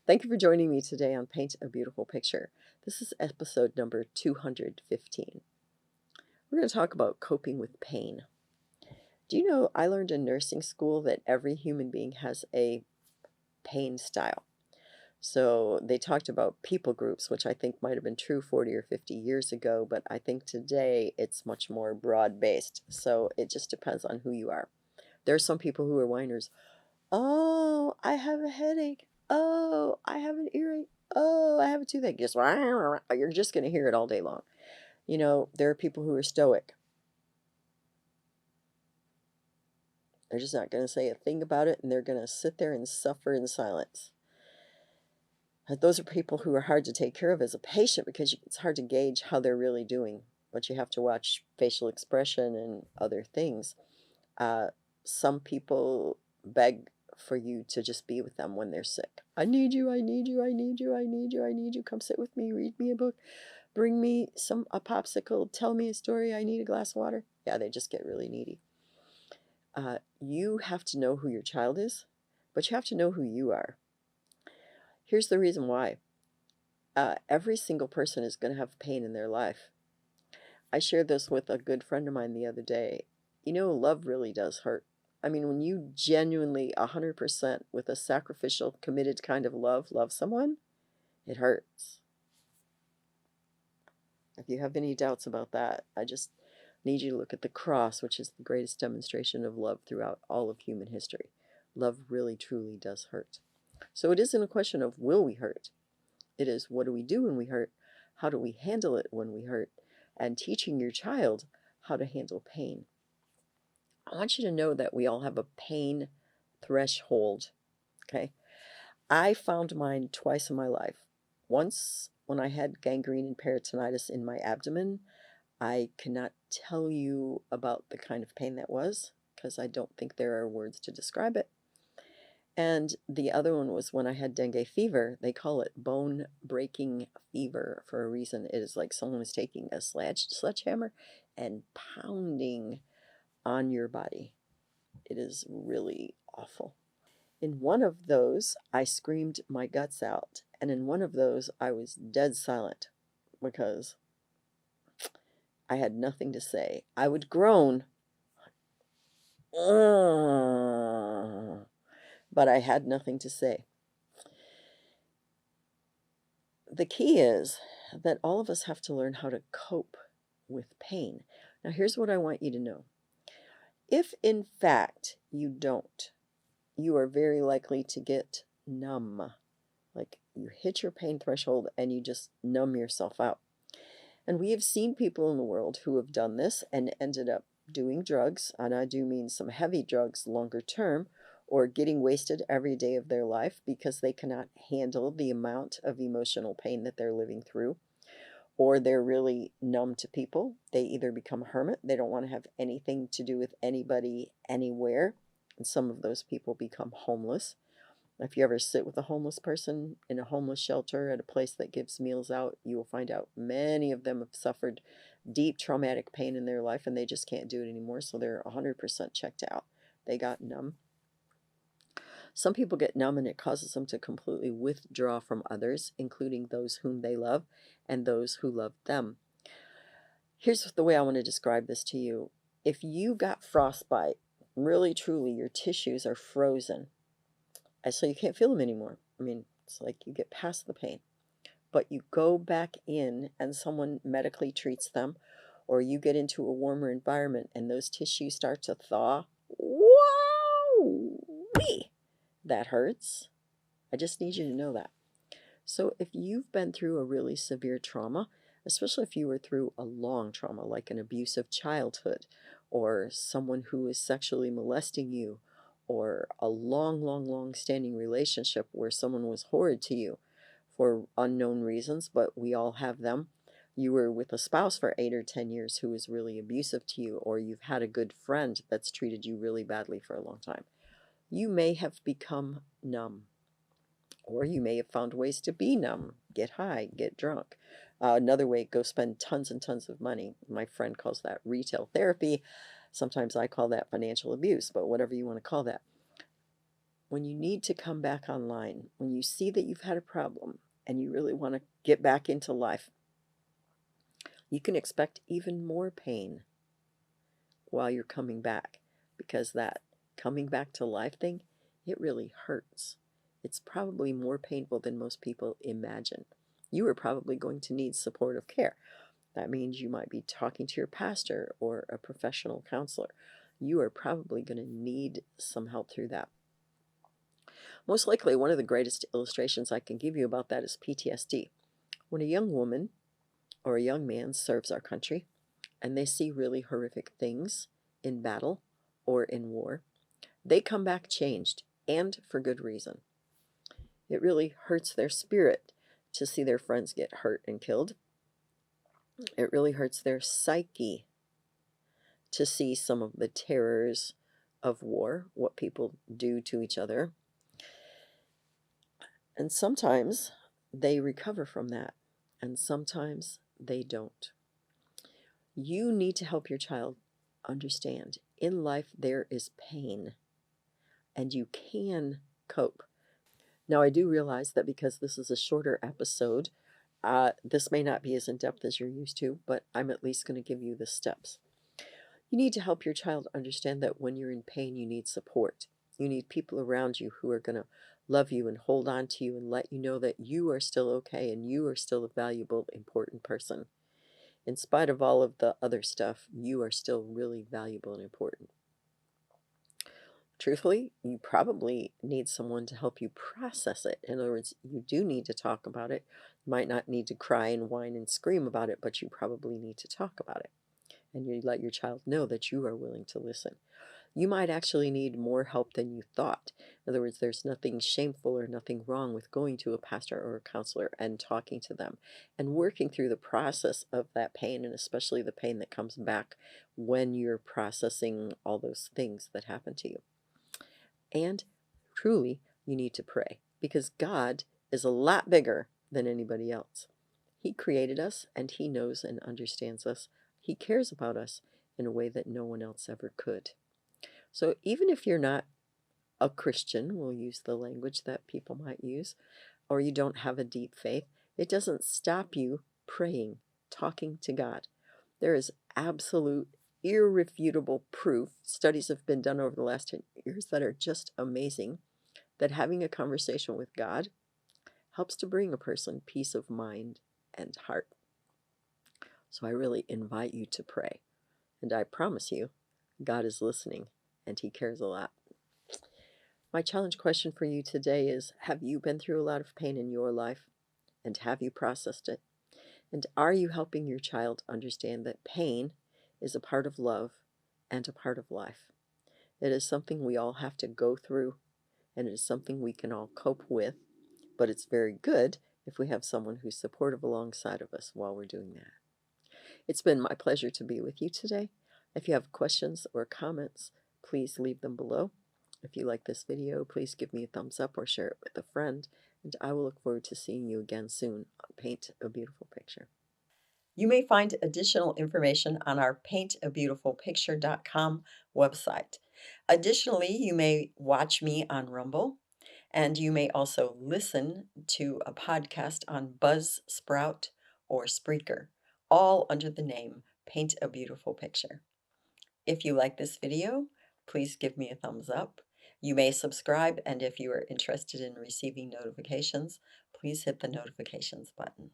Thank you for joining me today on Paint a Beautiful Picture. This is episode number 215. We're going to talk about coping with pain. Do you know I learned in nursing school that every human being has a pain style? So they talked about people groups, which I think might have been true 40 or 50 years ago, but I think today it's much more broad based. So it just depends on who you are. There are some people who are whiners. Oh, I have a headache. Oh, I have an earache. Oh, I have a toothache. Just you're just going to hear it all day long. There are people who are stoic. They're just not going to say a thing about it, and they're going to sit there and suffer in silence. Those are people who are hard to take care of as a patient because it's hard to gauge how they're really doing. But you have to watch facial expression and other things. Uh, some people beg for you to just be with them when they're sick. I need you, I need you, I need you, I need you, I need you. Come sit with me, read me a book, bring me a popsicle, tell me a story, I need a glass of water. Yeah, they just get really needy. You have to know who your child is, but you have to know who you are. Here's the reason why. Every single person is going to have pain in their life. I shared this with a good friend of mine the other day. Love really does hurt. I mean, when you genuinely 100% with a sacrificial, committed kind of love someone, it hurts. If you have any doubts about that, I just need you to look at the cross, which is the greatest demonstration of love throughout all of human history. Love really, truly does hurt. So it isn't a question of will we hurt. It is what do we do when we hurt? How do we handle it when we hurt? And teaching your child how to handle pain. I want you to know that we all have a pain threshold, okay? I found mine twice in my life. Once when I had gangrene and peritonitis in my abdomen. I cannot tell you about the kind of pain that was because I don't think there are words to describe it. And the other one was when I had dengue fever. They call it bone breaking fever for a reason. It is like someone was taking a sledgehammer and pounding on your body. It is really awful. In one of those, I screamed my guts out. And in one of those, I was dead silent because I had nothing to say. I would groan, but I had nothing to say. The key is that all of us have to learn how to cope with pain. Now, here's what I want you to know. If in fact you don't, you are very likely to get numb. Like you hit your pain threshold and you just numb yourself out. And we have seen people in the world who have done this and ended up doing drugs, and I do mean some heavy drugs longer term, or getting wasted every day of their life because they cannot handle the amount of emotional pain that they're living through, or they're really numb to people. They either become a hermit, they don't want to have anything to do with anybody anywhere, and some of those people become homeless. If you ever sit with a homeless person in a homeless shelter at a place that gives meals out, you will find out many of them have suffered deep traumatic pain in their life and they just can't do it anymore, so they're 100% checked out. They got numb. Some people get numb and it causes them to completely withdraw from others, including those whom they love and those who love them. Here's the way I want to describe this to you. If you got frostbite, really truly your tissues are frozen, so you can't feel them anymore. I mean, it's like you get past the pain, but you go back in and someone medically treats them, or you get into a warmer environment and those tissues start to thaw. Wow! That hurts. I just need you to know that. So if you've been through a really severe trauma, especially if you were through a long trauma like an abusive childhood or someone who is sexually molesting you, or a long standing relationship where someone was horrid to you for unknown reasons, but we all have them. You were with a spouse for 8 or 10 years who was really abusive to you, or you've had a good friend that's treated you really badly for a long time. You may have become numb, or you may have found ways to be numb. Get high, get drunk. Another way, go spend tons and tons of money. My friend calls that retail therapy. Sometimes I call that financial abuse, but whatever you want to call that. when you need to come back online, when you see that you've had a problem and you really want to get back into life, you can expect even more pain while you're coming back, because that coming back to life thing, it really hurts. It's probably more painful than most people imagine. You are probably going to need supportive care. That means you might be talking to your pastor or a professional counselor. You are probably going to need some help through that. Most likely, one of the greatest illustrations I can give you about that is PTSD. When a young woman or a young man serves our country and they see really horrific things in battle or in war, they come back changed, and for good reason. It really hurts their spirit to see their friends get hurt and killed. It really hurts their psyche to see some of the terrors of war, what people do to each other. And sometimes they recover from that, and sometimes they don't. You need to help your child understand in life there is pain, and you can cope. Now, I do realize that because this is a shorter episode, this may not be as in depth as you're used to, but I'm at least going to give you the steps. You need to help your child understand that when you're in pain, you need support. You need people around you who are going to love you and hold on to you and let you know that you are still okay and you are still a valuable, important person. In spite of all of the other stuff, you are still really valuable and important. Truthfully, you probably need someone to help you process it. In other words, you do need to talk about it. You might not need to cry and whine and scream about it, but you probably need to talk about it. And you let your child know that you are willing to listen. You might actually need more help than you thought. In other words, there's nothing shameful or nothing wrong with going to a pastor or a counselor and talking to them and working through the process of that pain, and especially the pain that comes back when you're processing all those things that happen to you. And truly, you need to pray, because God is a lot bigger than anybody else. He created us, and He knows and understands us. He cares about us in a way that no one else ever could. So even if you're not a Christian, we'll use the language that people might use, or you don't have a deep faith, it doesn't stop you praying, talking to God. There is absolute, irrefutable proof. Studies have been done over the last 10 years that are just amazing, that having a conversation with God helps to bring a person peace of mind and heart. So I really invite you to pray. And I promise you, God is listening and He cares a lot. My challenge question for you today is, have you been through a lot of pain in your life? And have you processed it? And are you helping your child understand that pain is a part of love and a part of life? It is something we all have to go through, and it is something we can all cope with, but it's very good if we have someone who's supportive alongside of us while we're doing that. It's been my pleasure to be with you today. If you have questions or comments, please leave them below. If you like this video, please give me a thumbs up or share it with a friend, and I will look forward to seeing you again soon on Paint a Beautiful Picture. You may find additional information on our paintabeautifulpicture.com website. Additionally, you may watch me on Rumble, and you may also listen to a podcast on Buzzsprout or Spreaker, all under the name Paint a Beautiful Picture. If you like this video, please give me a thumbs up. You may subscribe, and if you are interested in receiving notifications, please hit the notifications button.